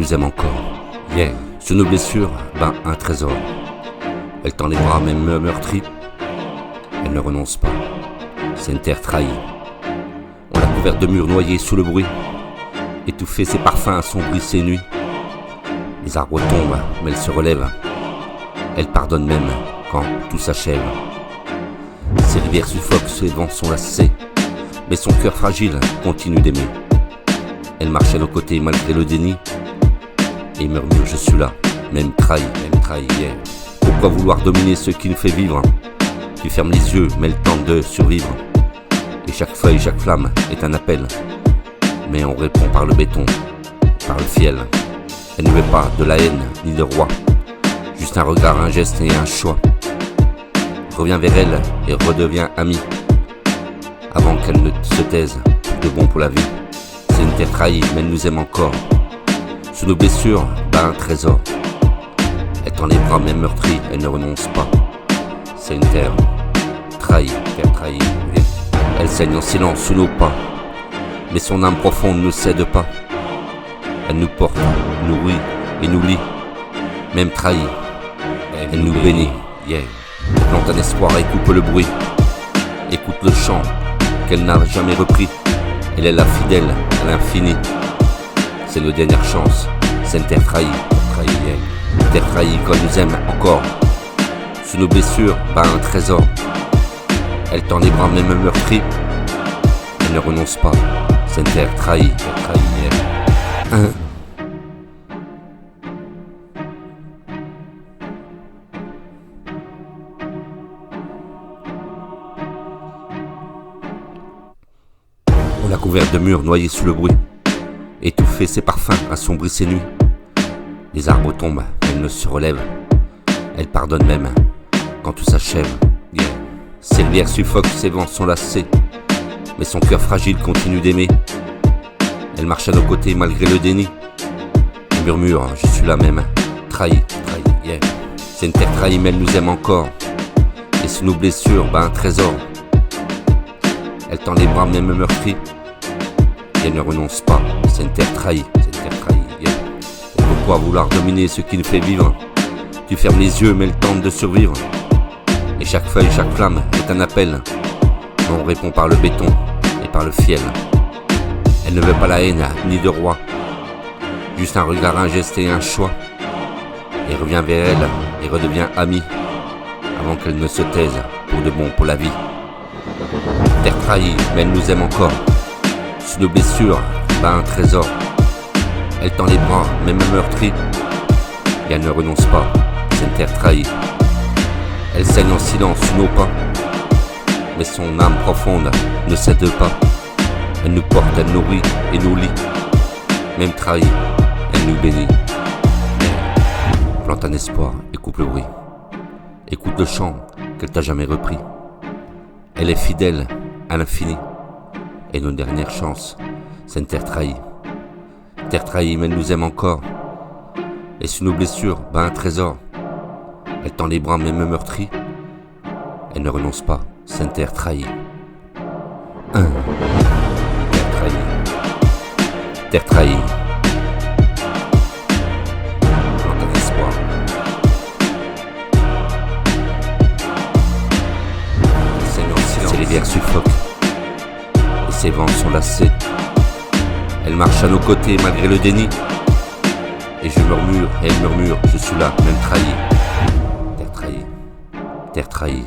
nous aime encore. Yeah. Sur nos blessures, un trésor. Elle tend les bras même meurtrie. Elle ne renonce pas. C'est une terre trahie. On l'a couverte de murs noyés sous le bruit. Étouffer ses parfums assombrit ses nuits. Les arbres tombent, mais elle se relève. Elle pardonne même quand tout s'achève. Ses rivières suffoquent, ses vents sont lassés. Mais son cœur fragile continue d'aimer. Elle marche à nos côtés malgré le déni. Et murmure, je suis là, même trahi, yeah. Pourquoi vouloir dominer ce qui nous fait vivre? Tu fermes les yeux, mais le temps de survivre. Et chaque feuille, chaque flamme est un appel. Mais on répond par le béton, par le fiel. Elle ne veut pas de la haine, ni de roi. Juste un regard, un geste et un choix. Reviens vers elle et redeviens ami. Avant qu'elle ne se taise, de bon pour la vie. C'est une terre trahie, mais elle nous aime encore. Sous nos blessures, un trésor. Elle tend les bras même meurtrie, elle ne renonce pas. C'est une terre trahie, yeah. Elle saigne en silence sous nos pas. Mais son âme profonde ne cède pas. Elle nous porte, nourrit et nous lie. Même trahie, elle nous bénit, yeah. Plante un espoir et coupe le bruit. Écoute le chant qu'elle n'a jamais repris. Elle est la fidèle à l'infini. C'est nos dernières chances, c'est une terre trahie, yeah. Terre trahie quand elle nous aime encore. Sous nos blessures, un trésor. Elle tend les bras même meurtrie. Elle ne renonce pas, c'est une terre trahie, yeah. On l'a couverte de murs noyés sous le bruit. Étouffer ses parfums, assombrit ses nuits. Les arbres tombent, elle ne se relève. Elle pardonne même quand tout s'achève, yeah. Ses rivières suffoquent, ses vents sont lassés. Mais son cœur fragile continue d'aimer. Elle marche à nos côtés malgré le déni. Elle murmure, je suis là même, trahi, yeah. C'est une terre trahie mais elle nous aime encore. Et sous nos blessures, un trésor. Elle tend les bras même meurtrie. Et elle ne renonce pas, c'est une terre trahie, yeah. Et pourquoi vouloir dominer ce qui nous fait vivre? Tu fermes les yeux mais le temps de survivre. Et chaque feuille, chaque flamme est un appel. Mais on répond par le béton et par le fiel. Elle ne veut pas la haine ni de roi. Juste un regard, un geste et un choix. Et revient vers elle et redevient ami. Avant qu'elle ne se taise pour de bon pour la vie. Terre trahie mais elle nous aime encore. Sous nos blessures, un trésor. Elle tend les bras, même meurtrie. Et elle ne renonce pas, c'est une terre trahie. Elle saigne en silence sous nos pas. Mais son âme profonde ne cède pas. Elle nous porte, elle nourrit et nous lie. Même trahie, elle nous bénit. Plante un espoir et coupe le bruit. Écoute le chant qu'elle t'a jamais repris. Elle est fidèle à l'infini. Et nos dernières chances, c'est une terre trahie. Terre trahie, mais elle nous aime encore. Et sous nos blessures, un trésor. Elle tend les bras même meurtrie. Elle ne renonce pas, c'est une terre trahie. Terre trahie. Terre trahie. Plante un espoir. Ses rivières suffoquent. Ses vents sont lassés. Elle marche à nos côtés malgré le déni. Et je murmure et elle murmure, je suis là, même trahi. Terre trahie. Terre trahie.